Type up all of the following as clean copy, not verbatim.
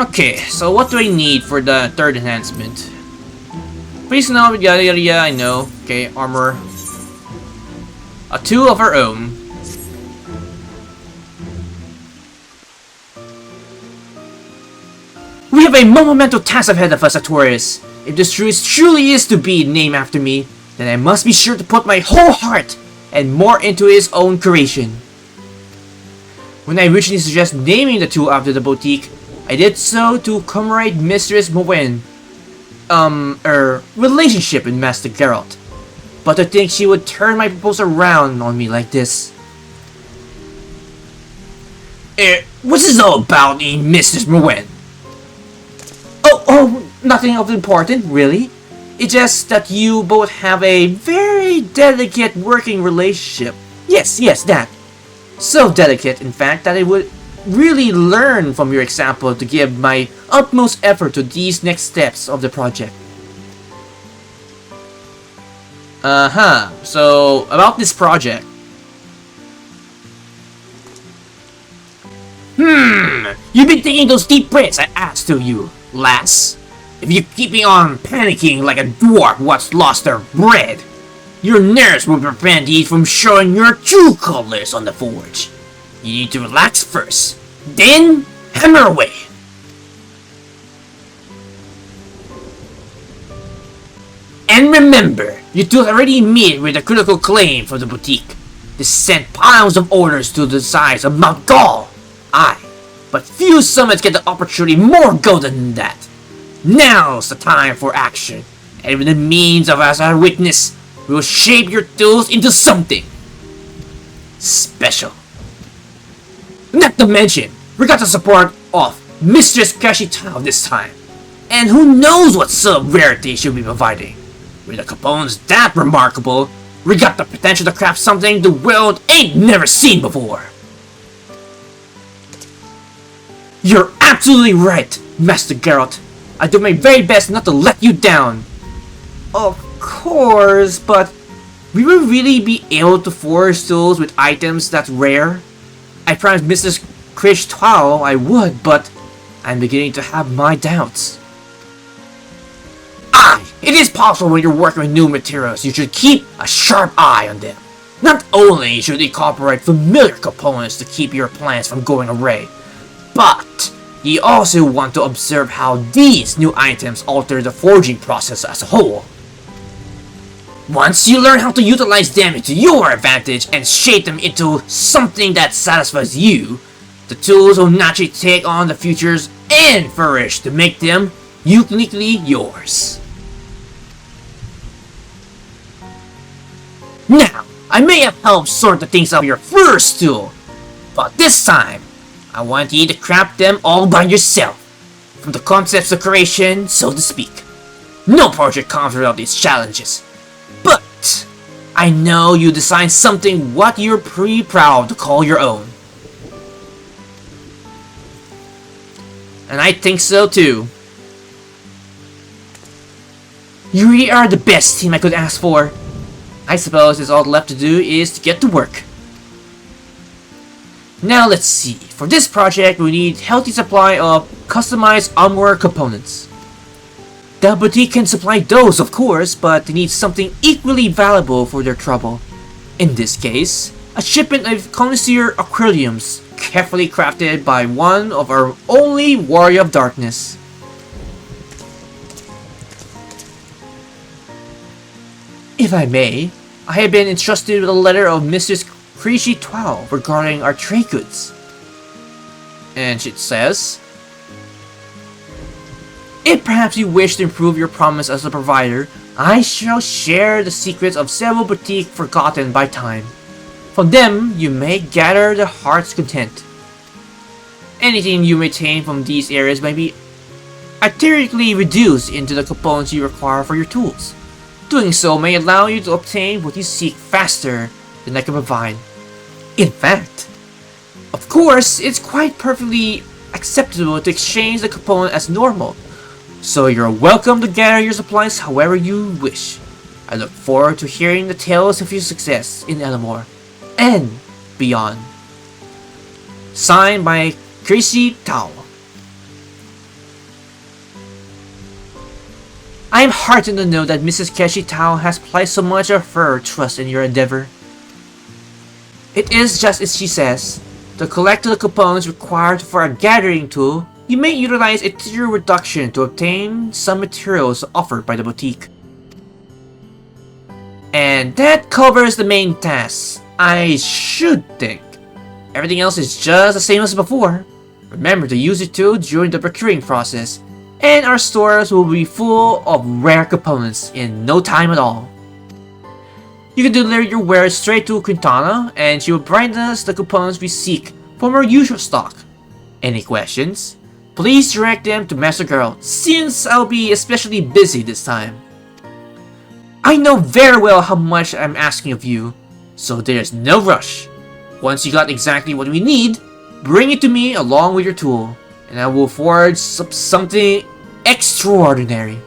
Okay, so what do I need for the third enhancement? Please know, yada yada yada, I know. Okay, armor. A tool of our own. We have a monumental task ahead of us, Artorias. If this truly is to be named after me, then I must be sure to put my whole heart and more into his own creation. When I originally suggested naming the tool after the boutique, I did so to commemorate Mistress Mowen, relationship with Master Grenoldt. But to think she would turn my proposal around on me like this. What's this all about, Mistress Mowen? Oh, nothing of important, really. It's just that you both have a very delicate working relationship. Yes, that. So delicate, in fact, that I would really learn from your example to give my utmost effort to these next steps of the project. So, about this project. You've been taking those deep breaths I asked of you, lass. If you're keeping on panicking like a dwarf what's lost their bread, your nerves will prevent you from showing your true colors on the forge. You need to relax first, then hammer away. And remember, you two already meet with a critical claim from the boutique. They sent piles of orders to the size of Mount Gaul. But few summits get the opportunity more golden than that. Now's the time for action, and with the means of as our witness, we will shape your tools into something special. Not to mention, we got the support of Mistress Kashitao this time, and who knows what sub rarity she'll be providing. With the components that remarkable, we got the potential to craft something the world ain't never seen before. You're absolutely right, Master Grenoldt. I do my very best not to let you down. Of course, but we will really be able to forge tools with items that rare? I promised Mrs. Kashitao I would, but I'm beginning to have my doubts. It is possible when you're working with new materials, you should keep a sharp eye on them. Not only should you incorporate familiar components to keep your plans from going awry, but you also want to observe how these new items alter the forging process as a whole. Once you learn how to utilize them to your advantage and shape them into something that satisfies you, the tools will naturally take on the features and flourish to make them uniquely yours. Now, I may have helped sort the things out of your first tool, but this time, I want you to craft them all by yourself, from the concepts to creation, so to speak. No project comes without these challenges, but I know you designed something what you're pretty proud to call your own. And I think so too. You really are the best team I could ask for. I suppose it's all left to do is to get to work. Now let's see. For this project, we need healthy supply of customized armor components. The boutique can supply those, of course, but they need something equally valuable for their trouble. In this case, a shipment of connoisseur aquariums, carefully crafted by one of our only warrior of darkness. If I may, I have been entrusted with a letter of Mrs. Kashitao regarding our trade goods. And it says, if perhaps you wish to improve your promise as a provider, I shall share the secrets of several boutiques forgotten by time. From them, you may gather the heart's content. Anything you may obtain from these areas may be artificially reduced into the components you require for your tools. Doing so may allow you to obtain what you seek faster than I can provide. In fact, of course, it's quite perfectly acceptable to exchange the component as normal, so you're welcome to gather your supplies however you wish. I look forward to hearing the tales of your success in Elamore and beyond. Signed by Kashitao. I am heartened to know that Mrs. Keshi Tao has placed so much of her trust in your endeavor. It is just as she says. To collect the components required for a gathering tool, you may utilize a tier reduction to obtain some materials offered by the boutique. And that covers the main tasks, I should think. Everything else is just the same as before. Remember to use it too during the procuring process, and our stores will be full of rare components in no time at all. You can deliver your wares straight to Quinnana, and she will bring us the components we seek from our usual stock. Any questions? Please direct them to Master Grenoldt, since I'll be especially busy this time. I know very well how much I'm asking of you, so there's no rush. Once you got exactly what we need, bring it to me along with your tool, and I will forge something extraordinary.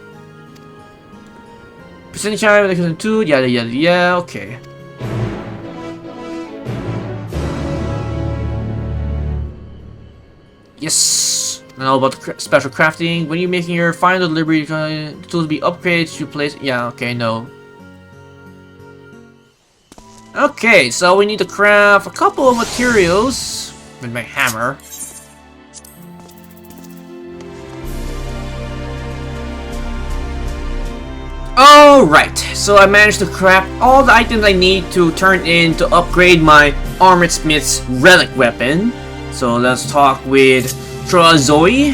Percentage time, yada yada yada, okay. Yes! Now about the special crafting. When you're making your final delivery, the tools be upgraded to place. Yeah, okay, no. Okay, so we need to craft a couple of materials with my hammer. Alright, so I managed to craft all the items I need to turn in to upgrade my Armored Smith's relic weapon. So let's talk with Chora-Zoi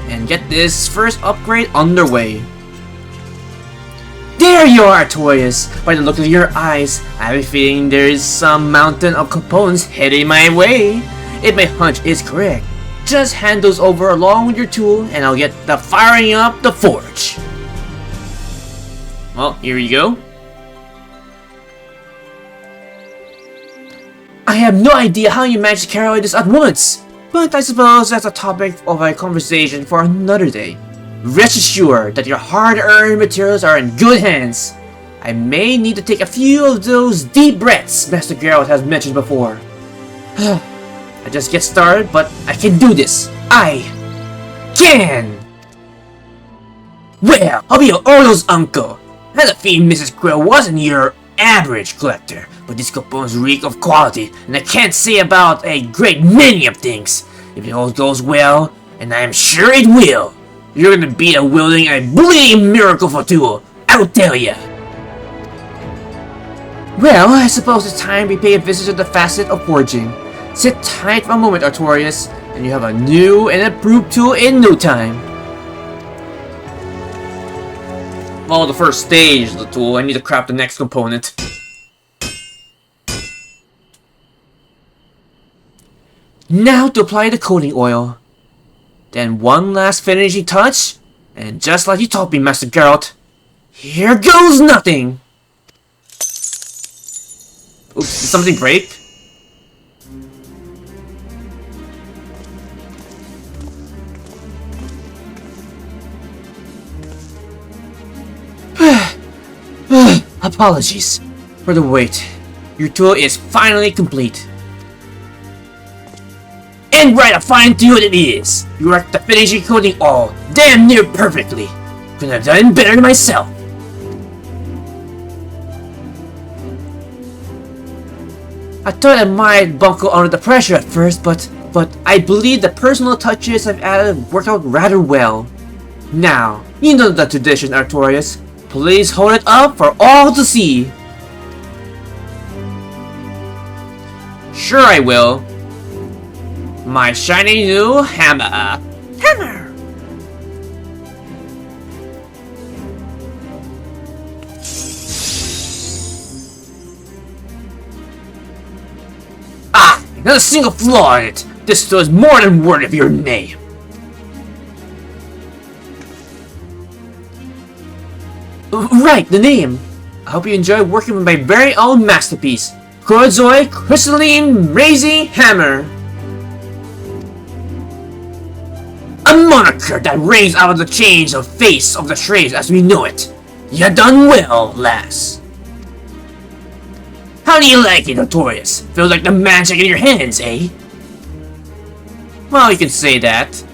and get this first upgrade underway. There you are, Artorias! By the look of your eyes, I have a feeling there is some mountain of components heading my way. If my hunch is correct, just hand those over along with your tool and I'll get the firing up the forge. Well, here you go. I have no idea how you managed to carry all this at once, but I suppose that's a topic of a conversation for another day. Rest assured that your hard-earned materials are in good hands. I may need to take a few of those deep breaths Master Grenoldt has mentioned before. I just get started, but I can do this. I can! Well, I'll be your Orlo's uncle. I had a feeling Mrs. Grenoldt wasn't your average collector, but these components reek of quality, and I can't say about a great many of things. If it all goes well, and I am sure it will, you're gonna be wielding a bleeding miracle for tool, I'll tell ya! Well, I suppose it's time we pay a visit to the facet of forging. Sit tight for a moment, Artorias, and you have a new and improved tool in no time. Well, the first stage of the tool, I need to craft the next component. Now to apply the coating oil. Then one last finishing touch, and just like you taught me, Master Grenoldt, here goes nothing! Oops, did something break? Apologies for the wait. Your tool is finally complete. And right, a fine tool it is! You worked the finishing coating all damn near perfectly. Couldn't have done better than myself. I thought I might buckle under the pressure at first, but I believe the personal touches I've added worked out rather well. Now, you know the tradition, Artorias. Please hold it up for all to see. Sure I will. My shiny new hammer. Hammer! Ah! Not a single flaw in it! This tool is more than worthy of your name! Right, the name! I hope you enjoy working with my very own masterpiece, Chora-Zoi Crystalline Razy Hammer! A moniker that rings out of the change of face of the trades as we know it. You done well, lass. How do you like it, Artorias? Feels like the magic in your hands, eh? Well, you can say that.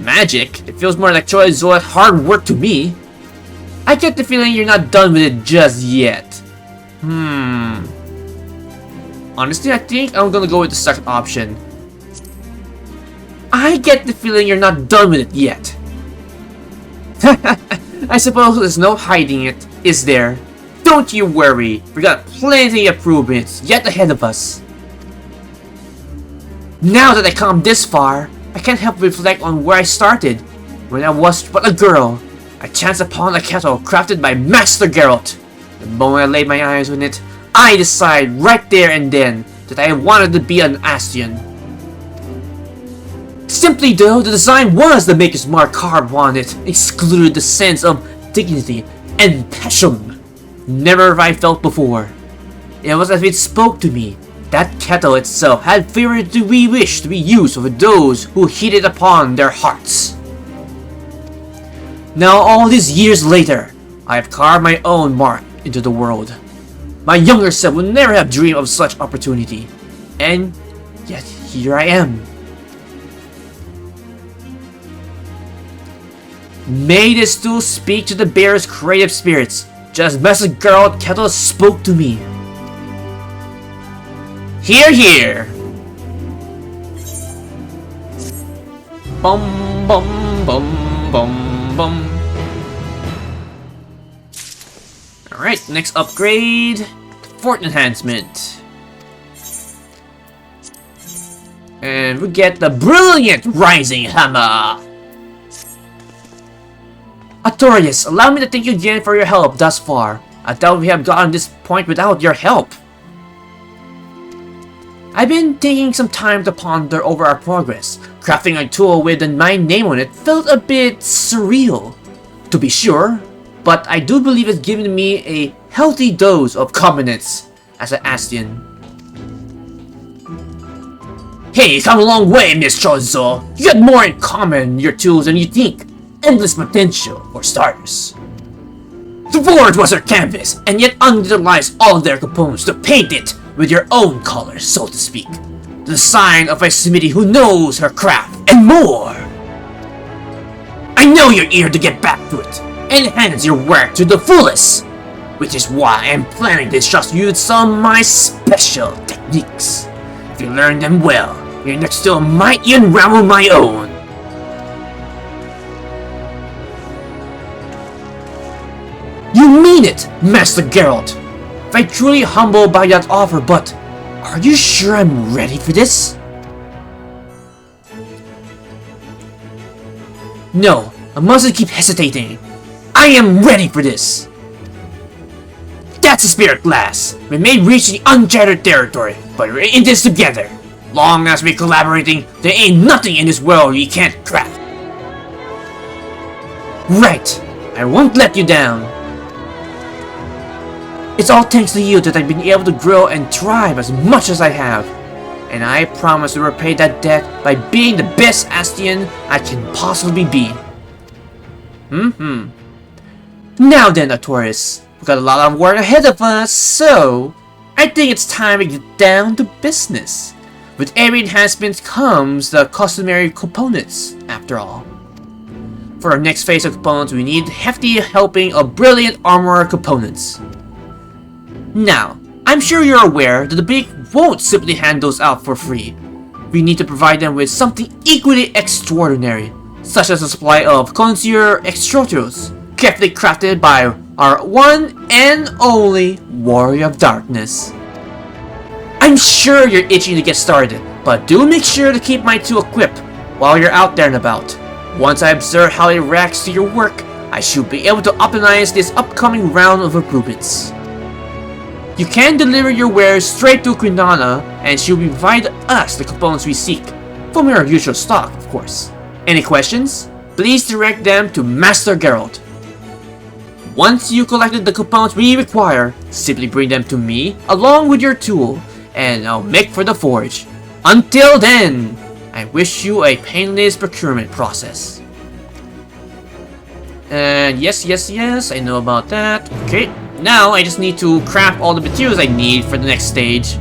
Magic? It feels more like Chora-Zoi's hard work to me. I get the feeling you're not done with it just yet. Honestly, I think I'm gonna go with the second option. I get the feeling you're not done with it yet. I suppose there's no hiding it, is there? Don't you worry, we got plenty of improvements yet ahead of us. Now that I come this far, I can't help but reflect on where I started. When I was but a girl, I chanced upon a kettle crafted by Master Grenoldt. The moment I laid my eyes on it, I decided right there and then that I wanted to be an Astion. Simply though, the design was the maker's mark carved on it, excluded the sense of dignity and passion. Never have I felt before. It was as if it spoke to me. That kettle itself had favored to be wished to be used for those who heat it upon their hearts. Now all these years later, I have carved my own mark into the world. My younger self would never have dreamed of such opportunity. And yet here I am. May this tool speak to the bearer's creative spirits, just as Master Grenoldt Kettle spoke to me. Hear, hear! Bum bum bum bum bum. Alright, next upgrade. Fort enhancement. And we get the brilliant rising hammer. Artorias, allow me to thank you again for your help thus far. I doubt we have gotten this point without your help. I've been taking some time to ponder over our progress. Crafting a tool with my name on it felt a bit surreal, to be sure, but I do believe it's given me a healthy dose of confidence as an Astion. Hey, you come a long way, Miss Chora-Zoi. You got more in common in your tools than you think. Endless potential, for starters. The board was our canvas, and yet underlies all their components to paint it with your own colors, so to speak. The sign of a smithy who knows her craft, and more! I know you're eager to get back to it, enhance your work to the fullest, which is why I'm planning to trust you with some of my special techniques. If you learn them well, you're next to a mighty unravel my own. You mean it, Master Grenoldt! I'm truly humbled by that offer, but are you sure I'm ready for this? No, I mustn't keep hesitating. I am ready for this! That's the spirit, lass! We may reach the uncharted territory, but we're in this together. Long as we're collaborating, there ain't nothing in this world we can't craft. Right! I won't let you down. It's all thanks to you that I've been able to grow and thrive as much as I have. And I promise to repay that debt by being the best Astion I can possibly be. Now then, Artorias, we've got a lot of work ahead of us, so I think it's time to get down to business. With every enhancement comes the customary components, after all. For our next phase of components, we need hefty helping of brilliant armor components. Now, I'm sure you're aware that the Big won't simply hand those out for free. We need to provide them with something equally extraordinary, such as a supply of Consieur extractors, carefully crafted by our one and only Warrior of Darkness. I'm sure you're itching to get started, but do make sure to keep my tool equipped while you're out there and about. Once I observe how it reacts to your work, I should be able to optimize this upcoming round of improvements. You can deliver your wares straight to Quinnana, and she'll provide us the components we seek, from our usual stock, of course. Any questions? Please direct them to Master Grenoldt. Once you collected the components we require, simply bring them to me along with your tool, and I'll make for the forge. Until then, I wish you a painless procurement process. And yes, I know about that. Okay. Now, I just need to craft all the materials I need for the next stage.